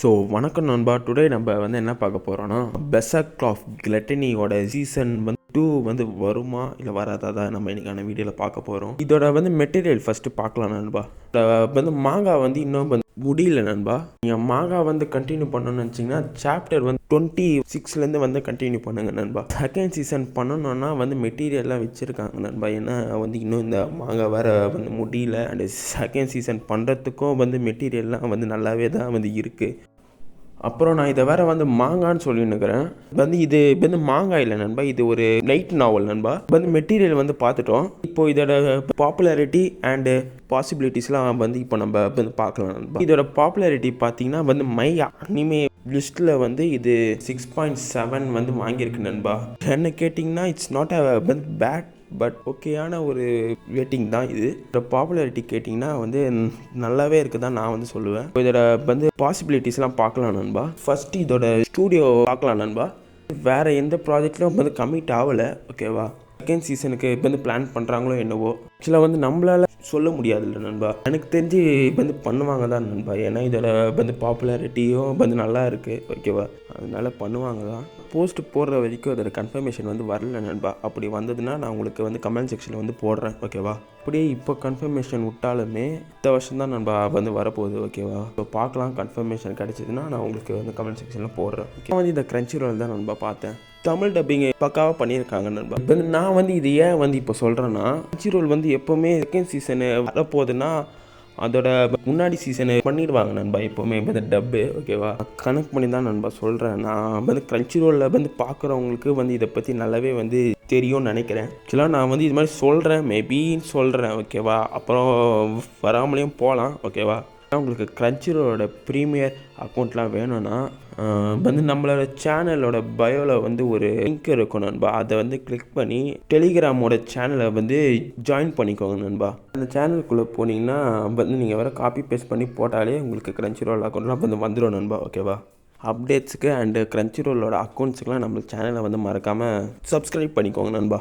வணக்கம் நண்பா. டுடே நம்ம வந்து என்ன பார்க்க போகிறோன்னா, பெர்சர்க் ஆஃப் கிளட்டனியோட சீசன் 2 வந்து வருமா இல்லை வராதா தான் நம்ம இன்றைக்கான வீடியோவில் பார்க்க போகிறோம். இதோட வந்து மெட்டீரியல் ஃபஸ்ட்டு பார்க்கலாம் நண்பா. வந்து மாங்கா வந்து இன்னும் முடியல நண்பா. நீங்கள் மாங்கா வந்து கண்டினியூ பண்ணணும்னு நினச்சிங்கன்னா சாப்டர் வந்து 26லேருந்து வந்து கண்டினியூ பண்ணுங்கள் நண்பா. செகண்ட் சீசன் பண்ணணுன்னா வந்து மெட்டீரியல்லாம் வச்சுருக்காங்க நண்பா. ஏன்னா வந்து இன்னும் இந்த மாங்கா வேறு வந்து முடியல. அண்டு செகண்ட் சீசன் பண்ணுறதுக்கும் வந்து மெட்டீரியல்லாம் வந்து நல்லாவே தான் வந்து இருக்குது. அப்புறம் நான் இதை வேறு வந்து மாங்கான்னு சொல்லின்னுக்கிறேன். இது வந்து மாங்காய் இல்லை நண்பா, இது ஒரு லைட் நாவல் நண்பா. வந்து மெட்டீரியல் வந்து பார்த்துட்டோம். இப்போது இதோட பாப்புலாரிட்டி அண்டு பாசிபிலிட்டிஸ்லாம் வந்து இப்போ நம்ம வந்து பார்க்கலாம் நண்பா. இதோட பாப்புலாரிட்டி பார்த்தீங்கன்னா வந்து மை அனிமே லிஸ்ட்டில் வந்து இது 6.7 வந்து வாங்கியிருக்கு நண்பா. என்ன கேட்டிங்கன்னா it's not a bad but ஓகேயான ஒரு ரேட்டிங் தான் இது. இதோட பாப்புலாரிட்டி கேட்டிங்கன்னா வந்து நல்லாவே இருக்குது தான் நான் வந்து சொல்லுவேன். இதோட வந்து பாசிபிலிட்டிஸ்லாம் பார்க்கலாம் நண்பா. ஃபஸ்ட்டு இதோட ஸ்டூடியோ பார்க்கலாம் நண்பா. வேறு எந்த ப்ராஜெக்ட்லையும் வந்து கமிட் ஆகலை, ஓகேவா. செகண்ட் சீசனுக்கு இப்போ வந்து பிளான் பண்ணுறாங்களோ என்னவோ. ஆக்சுவலாக வந்து நம்மளால் சொல்ல முடியாதுல்ல நண்பா. எனக்கு தெரிஞ்சு வந்து பண்ணுவாங்க தான் நண்பா. ஏன்னா இதோட வந்து பாப்புலாரிட்டியும் வந்து நல்லா இருக்குது, ஓகேவா. அதனால பண்ணுவாங்க தான். போஸ்ட் போடுற வரைக்கும் அதோட கன்ஃபர்மேஷன் வந்து வரல நண்பா. அப்படி வந்ததுன்னா நான் உங்களுக்கு வந்து கமெண்ட் செக்ஷனில் வந்து போடுறேன், ஓகேவா. அப்படியே இப்போ கன்ஃபர்மேஷன் விட்டாலுமே இந்த வருஷம் தான் நண்பா வந்து வரப்போகுது, ஓகேவா. இப்போ பார்க்கலாம், கன்ஃபர்மேஷன் கிடச்சிதுன்னா நான் உங்களுக்கு வந்து கமெண்ட் செக்ஷனில் போடுறேன். வந்து இந்த கிரன்ச்சிரோல் தான் நண்பா பார்த்தேன். தமிழ் டப்பிங் பக்காவாக பண்ணியிருக்காங்க நண்பா. இப்போ நான் வந்து இது ஏன் வந்து இப்போ சொல்கிறேன்னா, கிரன்ச்சிரோல் வந்து எப்போவுமே செகண்ட் சீசனு வரப்போகுதுன்னா அதோட முன்னாடி சீசனு பண்ணிடுவாங்க நண்பா எப்போவுமே வந்து டப்பு, ஓகேவா. கனெக்ட் பண்ணி தான் நண்பா சொல்கிறேன். நான் வந்து கிரன்ச்சிரோலில் வந்து பார்க்குறவங்களுக்கு வந்து இதை பற்றி நல்லாவே வந்து தெரியும்னு நினைக்கிறேன். ஆக்சுவலாக நான் வந்து இது மாதிரி சொல்கிறேன், மேபின்னு சொல்கிறேன், ஓகேவா. அப்புறம் வராமலேயும் போகலாம், ஓகேவா. உங்களுக்கு கிரன்ச்சிரோலோட ப்ரீமியர் அக்கௌண்ட்லாம் வேணும்னா வந்து நம்மளோட சேனலோட பயோவில் வந்து ஒரு லிங்க் இருக்கும் நண்பா. அதை வந்து கிளிக் பண்ணி டெலிகிராமோட சேனலை வந்து ஜாயின் பண்ணிக்கோங்க நண்பா. அந்த சேனலுக்குள்ளே போனீங்கன்னா வந்து நீங்கள் வேறு காப்பி பேஸ்ட் பண்ணி போட்டாலே உங்களுக்கு கிரன்ச்சிரோல் அக்கௌண்ட்லாம் வந்து வந்துடும் நண்பா, ஓகேவா. அப்டேட்ஸுக்கு அண்டு கிரன்ச்சிரோலோட அக்கௌண்ட்ஸுக்கெலாம் நம்ம சேனலை வந்து மறக்காமல் சப்ஸ்கிரைப் பண்ணிக்கோங்க நண்பா.